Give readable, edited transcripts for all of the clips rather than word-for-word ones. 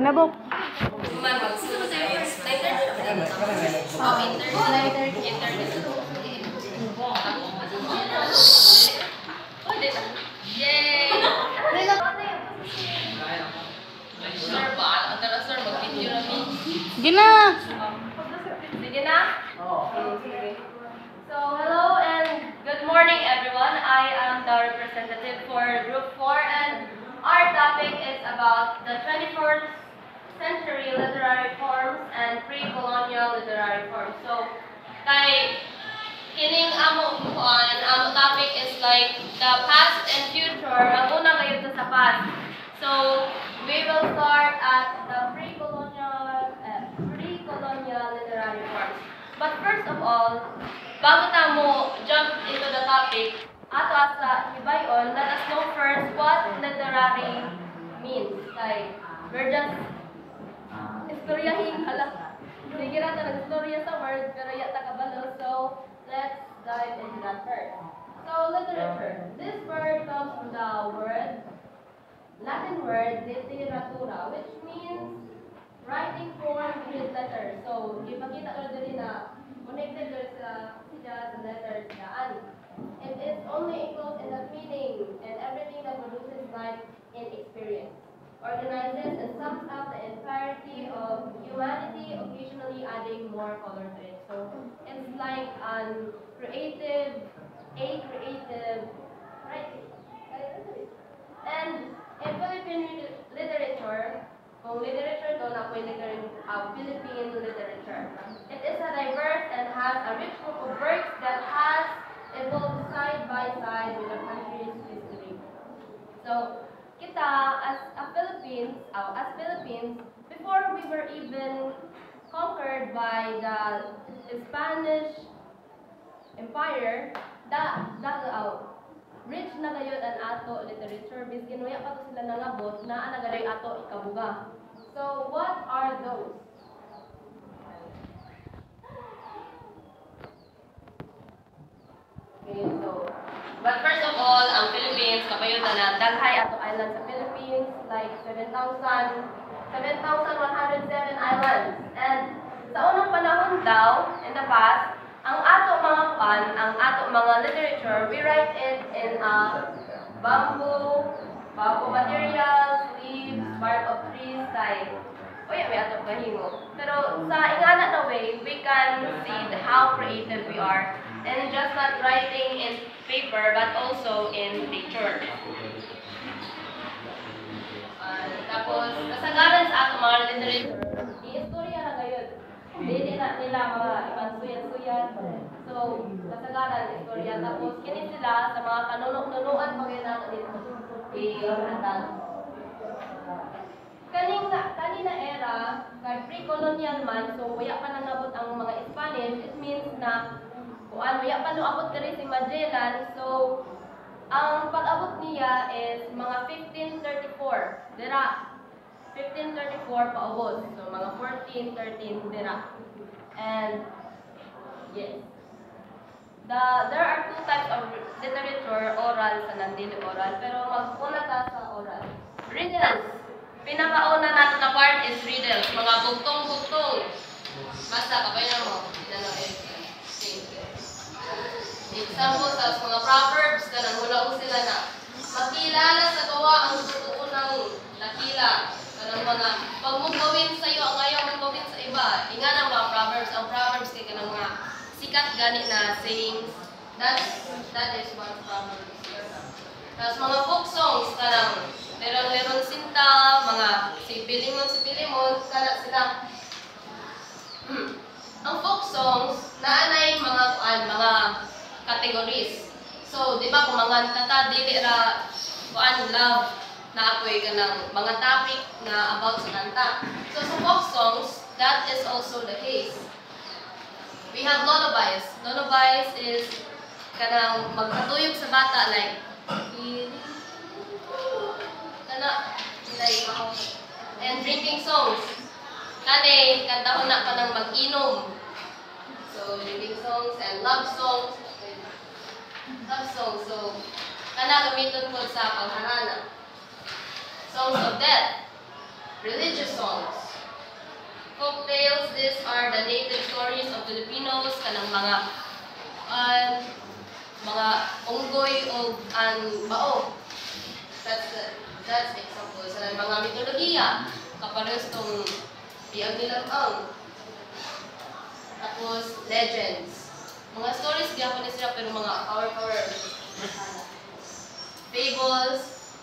Palabok. Gina. Sige na? So, hello and good morning everyone. I am the representative for Group 4 and our topic is about the 21st century literary forms and pre-colonial literary forms. So, kay kining amo topic is like the past and future. Ang una kayo sa past. So, we will start at the pre-colonial literary forms. But first of all, bago ta mo jump into the topic, ato asa hibayon, let us know first what literary means. Like, we're just istoryahin hala. Sige na ta nag-istorya sa word, pero yata kabalo. So, let's dive into that first. So, literature. This word comes from the Latin word literatura, which means writing form with letters. So, ipakita ko din na connected sa letters na It is only equals in the meaning and everything that produces life in experience. Organizes and sums up the entirety of humanity, occasionally adding more color to it. So, it's like a creative writing. And in Philippine literature, kung literature to na Philippine literature. It is a diverse and has a rich group of works that has evolved side by side with the country's history. So, kita as Philippines, before we were even conquered by the Spanish Empire, rich na gayud ang ato literature, biskin waya pa to sila nangabot na nagaday ato ikabuga. So, what are those? Okay, so, but first of all, ang Philippines, kapayutan na daghay ato island sa Philippines, like 7,107 islands. And sa unang panahon daw, in the past, ang ato mga literature, we write it in bamboo materials, leaves, bark of trees, type. May ato kahimo. Pero sa ingana na way, we can see how creative we are. And just not writing in paper, but also in picture. Tapos, kasagaran sa ato mga literature, i-istorya na gayon. Hindi na nila mga ipansuyan-suyan. So, kasagaran, istorya. Tapos, kini sila sa mga kanunok-nunuan pag-inato dito. I-hatag. Kanina era, kahit pre-colonial man, so waya pa nangabot ang mga Spanish, it means na waya pa nuabot ka rin si Magellan. So, ang pag-abot niya is mga 1534. Dira. 1534 paubos. So, mga 1413 dira. And, yes. There are two types of literature, oral sa nandili oral. Pero mag-una ta sa oral. Riddles. Pinakauna natin na part is riddles. Mga bugtong-bugtong. Basta, kabayan mo. Example sa mga proverbs, kanang hula sila na magkilala sa gawa ang tutuunang nakila. Kanang mga pag mong gawin sa iyo, ang ayaw mong gawin sa iba. Inga ng mga proverbs. Ang proverbs kay kanang mga sikat gani na sayings. That is what proverbs. Tapos mga folk songs, kanang meron sinta, mga si Pilimon, kana sila. Ang folk songs, naanay mga categories. So, di ba, kung mga tata, dili ra, love, na ako'y kanang mga topic na about sa kanta. So, sa folk songs, that is also the case. We have lullabies. Lullabies is kanang magpatuyog sa bata, like, and drinking songs. Kantahon na pa ng mag-inom. So, drinking songs and love songs. So, gamiton po sa pangharana. Songs of death. religious songs. Folk tales, these are the native stories of Filipinos, kanang mga unggoy o bao. That's example sa mga mitologiya, kapares tong biyag nilang ang. Tapos legends. Mga stories gyapon ni sila pero mga our fables,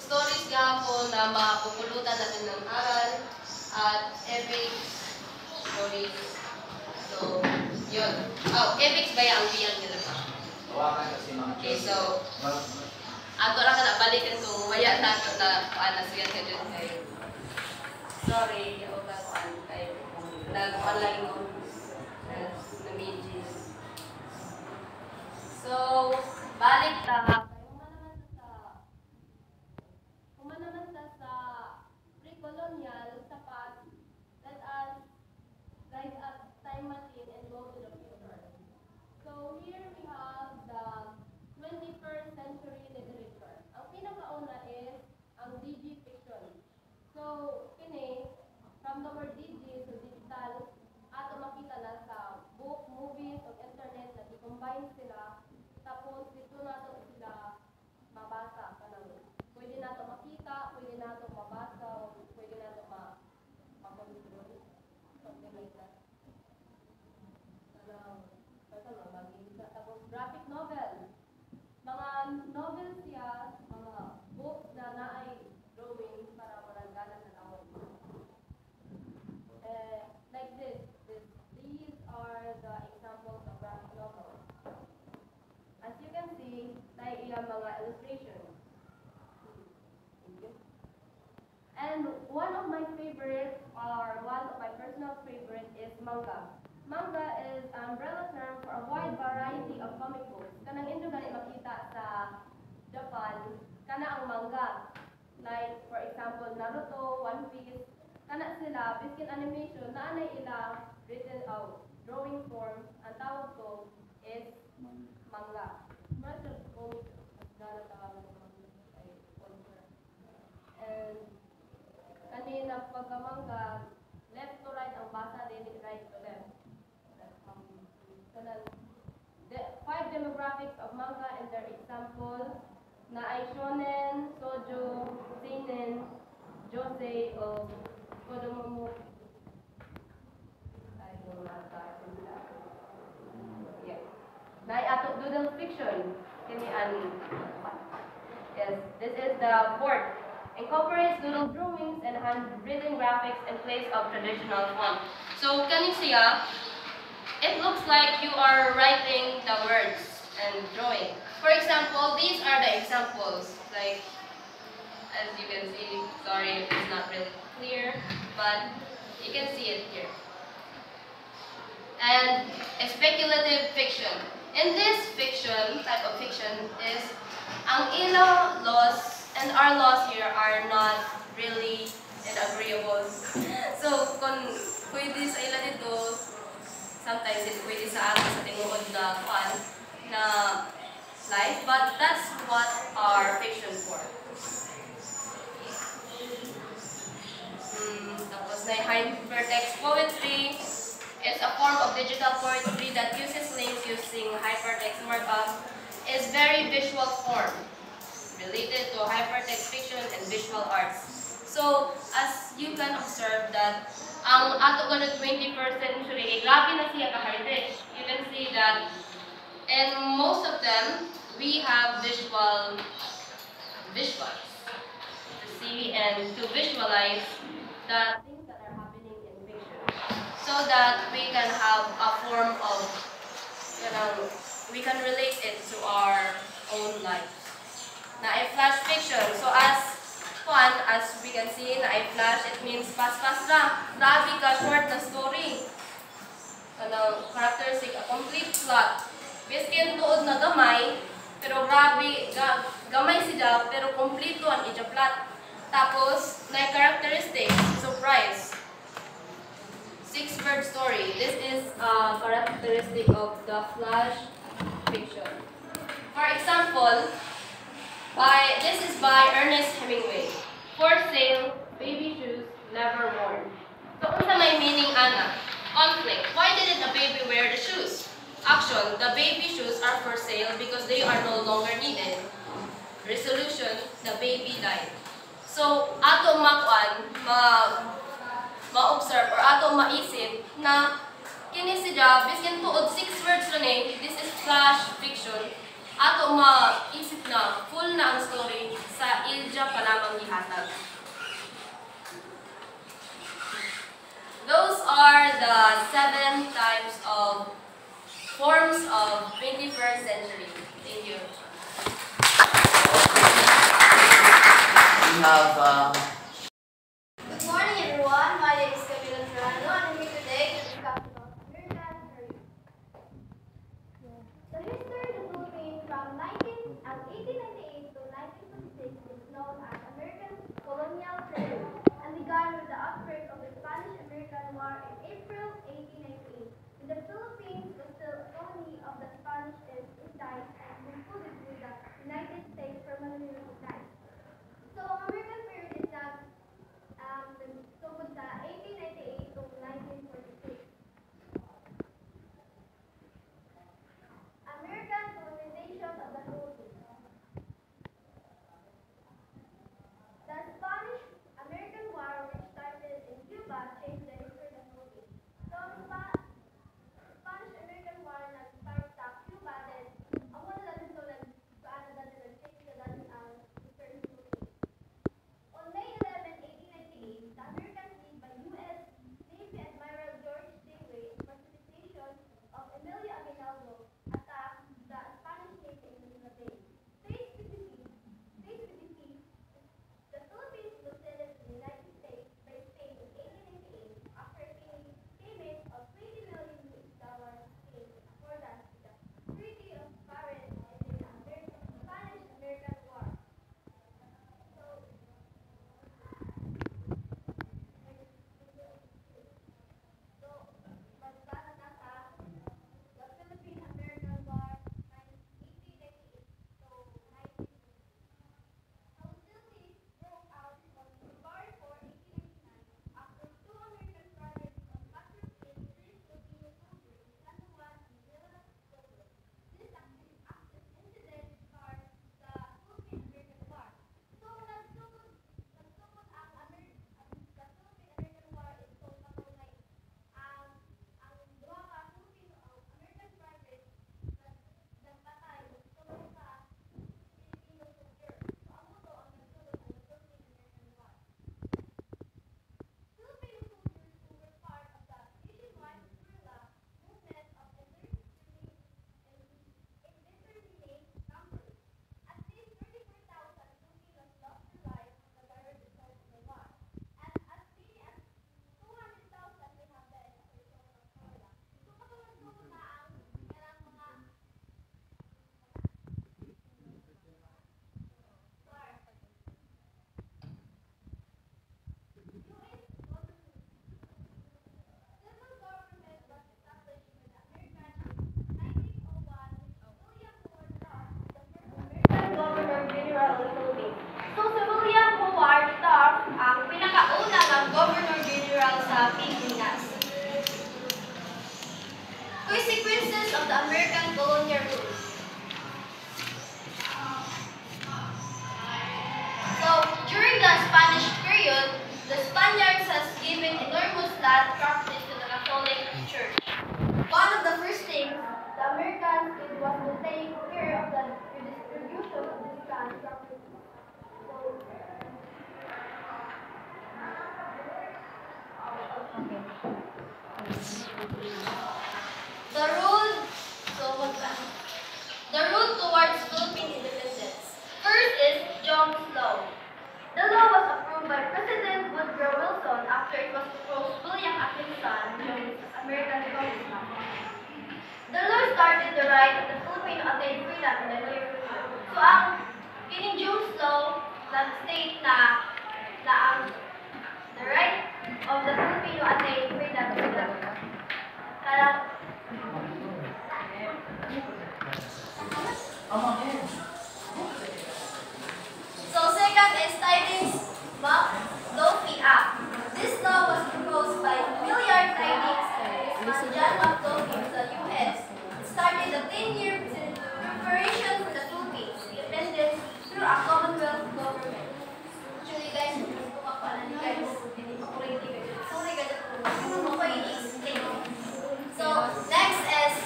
stories gyapon na mapupulutan natin ng aral at epic stories. So, yun. Oh, epics ba ang biyag nila pa? Okay, so ato ra ka na balikan kung maya nato na paano siya ka dyan kayo. Sorry, ako ka kuan kay nag-online mo na midges. So, balik ta. Kung naman sa pre-colonial, sa past, let us ride a time machine and go to the future. So, here we have the 21st century literature. Ang pinakauna is ang digifiction. So, kini, from the word digi, so digital, ato makita na sa book, movies, o internet na i-combine sila. Tapos, dito nato sila mabasa. Pwede nato makita, pwede nato mabasa, o pwede nato ma-control. Something like that. Tapos, graphic novel. Mga novels siya, mga books na naay drawing para marangganan na nawon. Like this. These are the examples of graphic novels. As you can see, naay ilang mga illustrations. And one of my favorites, or one of my personal favorites, is manga. Manga is an umbrella term for a wide variety of comic books. Kanang inyo gani makita sa Japan, kana ang manga. Like, for example, Naruto, One Piece, kana sila, biskin animation, naanay ila written out, drawing form, ang tawag ko is manga. Manga comic, gano'n tawag ko manga. And kanina pagkamangga, left to right ang basa, then right to left. The 5 demographics of manga and their example na ay shonen, shoujo, seinen, josei, o kodomo. Yeah. Na ay ato doodle fiction. Kini ani. Yes, this is the fourth. Incorporates doodle drawings and handwritten graphics in place of traditional font. So, kani siya, it looks like you are writing the words and drawing. For example, these are the examples. Like, as you can see, sorry if it's not really clear, but you can see it here. And a speculative fiction. In this fiction, type of fiction, is ang ilo laws and our laws here are not really agreeable. So, kung pwede sa ila dito, sometimes it pwede sa atin sa tinuod na fun na life, but that's what our fiction for. Tapos na hypertext poetry. It's a form of digital poetry that uses links using hypertext markup. Is very visual form, related to hypertext fiction and visual arts. So, as you can observe that ang ato ganun 21st century, grabe na siya ka-high-tech. You can see that in most of them, we have visuals to see and to visualize the things that are happening in fiction, so that we can have a form of, we can relate it to our own life. Na ay flash fiction. So as we can see, na ay flash, it means pas-pas lang. Grabe ka, short na story. Characteristic, a complete plot. Biskin tuod na gamay, pero grabe, gamay siya, pero kompleto ang ija plot. Tapos, na characteristic, surprise. 6-word story. This is a characteristic of the flash fiction. For example, this is by Ernest Hemingway. For sale, baby shoes, nevermore. So, unsa may meaning ana? Conflict. Why didn't the baby wear the shoes? Action. The baby shoes are for sale because they are no longer needed. Resolution. The baby died. So, ato ma-observe or ato maisip na kini siya, biskin tuod 6 words lang this is flash fiction. Ato maisip na full na ang story sa Ilja pa lamang gihatag. Those are the 7 types of forms of 21st century. Thank you. We have Good morning, everyone. My name is Camila Serrano, and I'm here today to discuss about American history. The history of the Philippines from 1898 to 1926 is known as American colonial period and began with the outbreak of the Spanish-American War in April 1898, when the Philippines was still a colony of the Spanish East Indies and included with the United States permanently recognized. So, American period is not tungkol sa 1898 to 1946. American colonization of the Philippines. The Spanish-American War, which started in Cuba, changed the history of the Philippines. So, Spanish-American War nag-start sa Cuba, then ang wala lang ito nag-change na dati ang history of the Philippines. On May 11, 1898, the Americans led by U.S. Navy Admiral George Stingray in participation of Emilio Aguinaldo attacked the Spanish Navy in Manila Bay. Faced with defeat, the Philippines was ceded to the United States by Spain in 1898 after paying payment of $20 million for the Treaty of Paris and the Spanish-American War. Magbasa na sa the Philippine-American War 1898 to 19. Hostilities broke out on February 4, 1899 after 2 American frigates were captured in 3 Filipino soldiers in San Juan and Manila, Philippines. This incident started the Philippine-American War. So, nagsugod ang the Philippine-American War is so kapag ang duha ka American frigates nagpatay sulod sa Filipino soldier. So, ang muto ang nagsulod ang Philippine-American War. Filipino soldiers who were part of the nationwide guerrilla movement of indeterminate numbers. At least 34,000 Filipinos lost their lives on the very result of the war, and as many as 200,000 may have died as a result of cholera. So, katulad na ang kanang mga war. Civil government was established by the American in 1901 with William Howard Taft, the first American Governor-General of the Philippines. So, si William Howard Taft ang pinakauna ng Governor-General sa Pilipinas. Consequences of the American colonial rule. So, during the Spanish period, the Spaniards has given enormous land property to the Catholic Church. One of the first things the Americans did was to take care of the redistribution of this land property. The road towards Philippine independence. First is Jones Law. The law was approved by President Woodrow Wilson after it was proposed William Atkinson joined as American congressman. The law started the right of the Filipino attain freedom in the near future. So ang kining Jones Law nag-state na ang the right of the Filipino attain freedom in the So second is Tidings Lofi Act. This proposed by Willard Tydings and John McDowell of the U.S. It started a 10-year preparation for the Philippines independence through a Commonwealth government. Actually, guys, kumakala ni guys. Sorry, guys. So, next is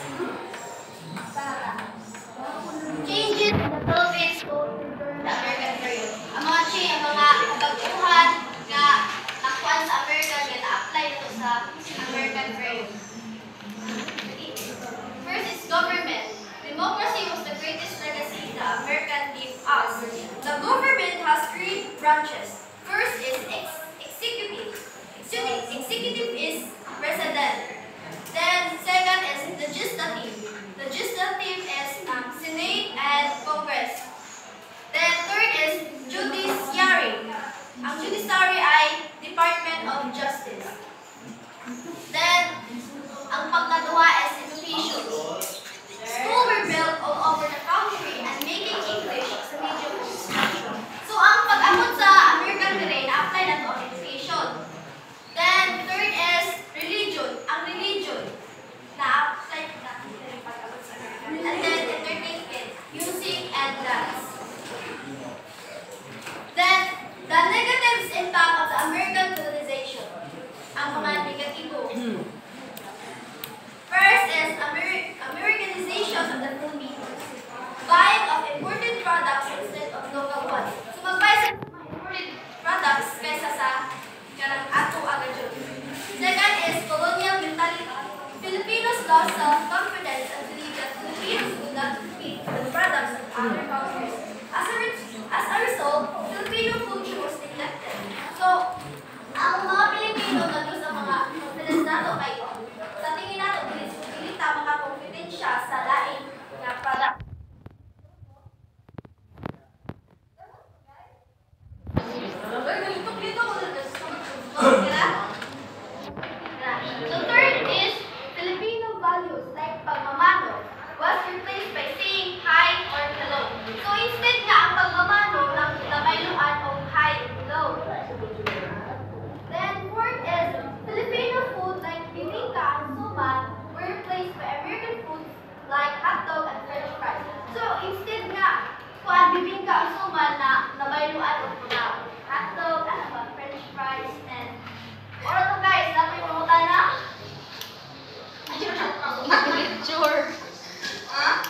changes in the Philippines during the American period. Ang mga baguhan na nakuha sa America na na-apply ito sa American period. First is government. Democracy was the greatest legacy the American gave us. The government has three branches. First is executive. Executive is president. Then second is legislative. Legislative is Senate and Congress. Then third is judiciary. Ang judiciary ay Department of Justice. Then ang pangkatwa is education. Schools were built all over the country and making English as a medium of instruction. So ang pag-abot sa American terrain, na-apply na ito ang education. Then third is religion. Ang religion, na-apply na pag-abot sa American. And then entertainment, music and dance. Then the negatives impact of the American colonization. Ang mga negatibo. First is Americanization of the Philippines. Buying of imported products instead of local ones. So mag-buy sa mga imported products kaysa sa karang ato agad yun. Second is colonial mentality. Filipinos lost self-confidence and believe that Filipinos do not compete with products of other cultures. As a result, Filipino culture was neglected. So, ang mga Pilipino nandun sa mga confidence nato kay sa tingin nato, pilit maka-confident siya sa laing na product. So third is Filipino values like pagmamano was replaced by saying hi or hello. So instead nga ang pagmamano ng nabayluan o hi and hello. Then fourth is Filipino food like bibingka and suman were replaced by American food like hot dog and french fries. So instead nga kuan bibingka and suman na nabayluan o hot dog and french fries and or to guys, dapat pumunta na? Literature. Ha?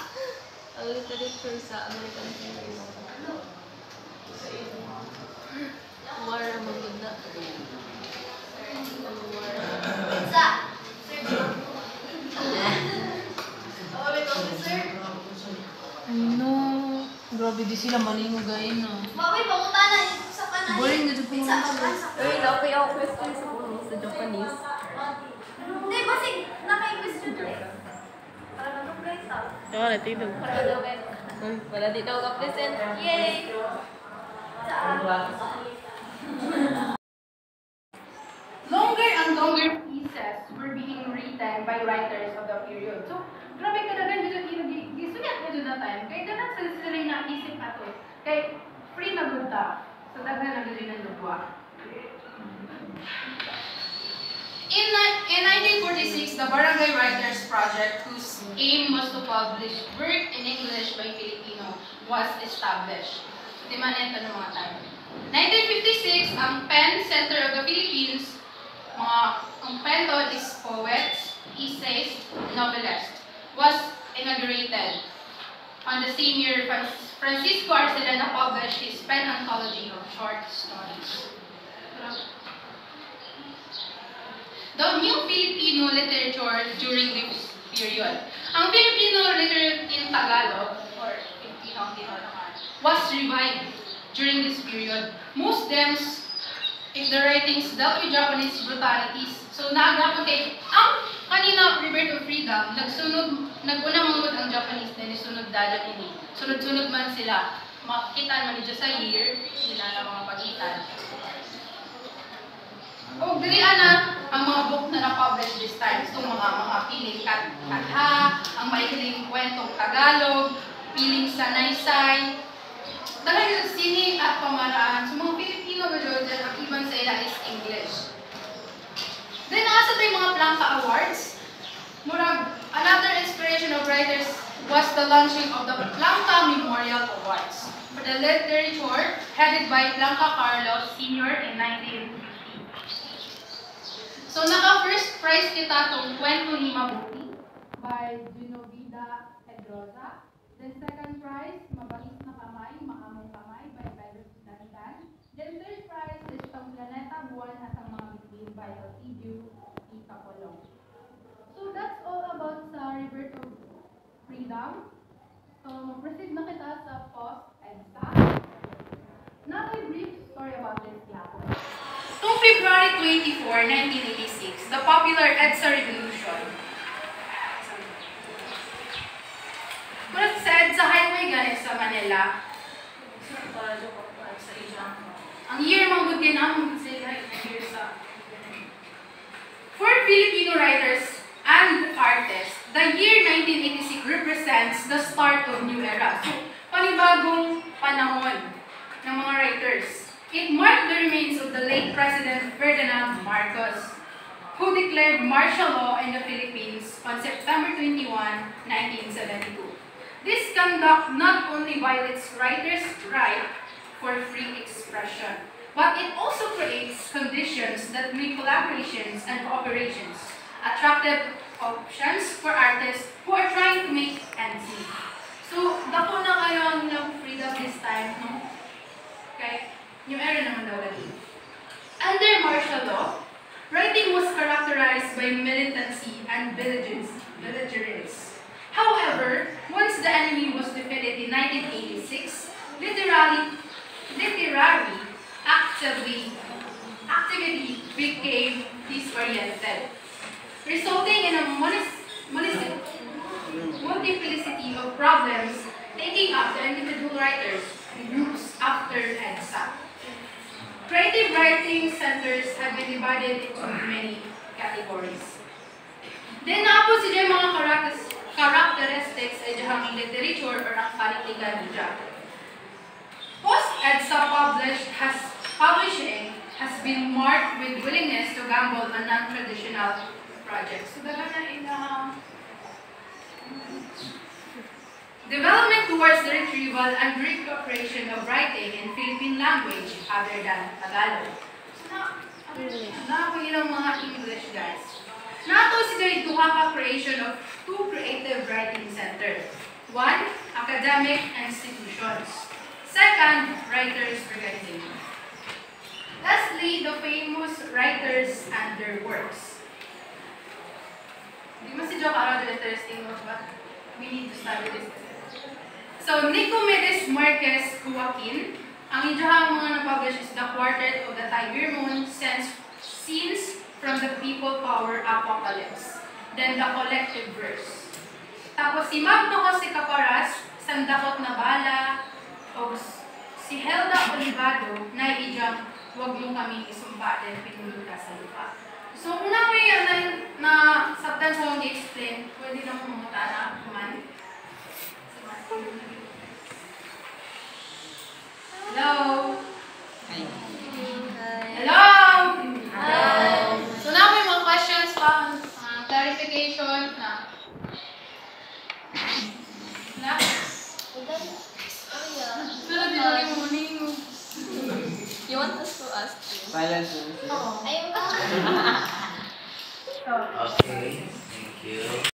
Ang literature sa American period. War ang maganda. Sa sir. Ulit officer. Ano? Grabe di sila malingugayin na. Mabay, pumunta na sa kanan. Boring na dito Sa kanan. Uy, napay ako question sa Japanese. Hindi, kasi naka-question eh. Para mag-complete ka. Oo, natito. Wala dito ako ka-present. Yay! Longer and longer pieces were being written by writers of the period. So, grabe ka na rin dito, gisunyat mo dito na time. Kaya ganang sila rin naisip ato. Kaya free na good ta. So, daghan na rin ng lugwa. In 1946, the Barangay Writers Project, whose aim was to publish work in English by Filipino, was established. Di man ito ng mga time. 1956, ang PEN Center of the Philippines, ang PEN is poets, essays, novelists, was inaugurated. On the same year, Francisco Arcelana published his PEN Anthology of Short Stories. The new Filipino literature during this period. Ang Filipino literature in Tagalog, or Filipino was revived during this period. Most thems, if the writings dealt with Japanese brutalities, so naagapan kay ang kanina Roberto Frida, naguna mangod ang Japanese na nisunod dalat ini. Sunod-sunod man sila. Makita man dito sa year, sila na mga pagitan. O dilian na ang mga book na na-publish this time. Itong mga piling katha, ang maikiling kwentong Tagalog, piling sanaysay, dahil sa sini at pamaraan, so mga Pilipino medyo ang iban sa ila is English. may mga Plangka Awards, murag another inspiration of writers was the launching of the Plangka Memorial Awards for the literature headed by Plangka Carlos Sr. in 1950. So naka-first prize kita tong Kwento ni Mabuti by Genovida Pedrosa. Then second prize, Mabais na Kamay, Maamong Kamay by Pedro Danitan. Then third prize is Ang Planeta, Buwan at ang Mga Bituin by Elpidio P. Capolong. So that's all about sa Rebirth of Freedom. So mag-proceed na kita sa post-EDSA. Not a brief story about this yapon. Noong February 24, 1986, the popular EDSA revolution. But said sa highway ganit sa Manila, ang year mga din ang sila year sa. For Filipino writers and artists, the year 1986 represents the start of new era. So, panibagong panahon ng mga writers. It marked the remains of the late President Ferdinand Marcos, who declared martial law in the Philippines on September 21, 1972. This conduct not only violates writers' right for free expression, but it also creates conditions that make collaborations and cooperations attractive options for artists who are trying to make ends meet. So, dako na kayo ng freedom this time, no? Okay? Yung era naman daw lagi. Under martial law, writing was characterized by militancy and belligerence. However, once the enemy was defeated in 1986, literary activity became disoriented, resulting in a multiplicity of problems taking up the individual writers and groups after EDSA. Creative writing centers have been divided into many categories. Then napo sila mga characteristics ay dihang literature or ang panitigan niya. Post-EDSA publishing has been marked with willingness to gamble on non-traditional projects. So daga na development towards the retrieval and recuperation of writing in Philippine language other than Tagalog. So na ilang mga English guys. Nato sila duha ka creation of two creative writing centers. One, academic institutions. Second, writers organization. Lastly, the famous writers and their works. Di mo si Joe Carol interesting mo, but we need to study this. So, Nicomedes Marquez Joaquin, ang idyahang mga na-publish is The Quartet of the Tiger Moon, Scenes from the People Power Apocalypse. Then, The Collective Verse. Tapos, si Magno Jose Caparas, Sandakot na Bala, o si Helda Olivado, na idyang Huwag Yung Kaming Isumpa, then Pinulog Ka sa Lupa. So, una ko yung na substance ko yung i-explain, pwede lang pumunta na kuman. Hello? Hello? Hi. So, now may mga questions pa, clarification na. Na? Pero di lagi mo maningo. You want us to ask you? Silence. Ayun ba? Okay, thank you.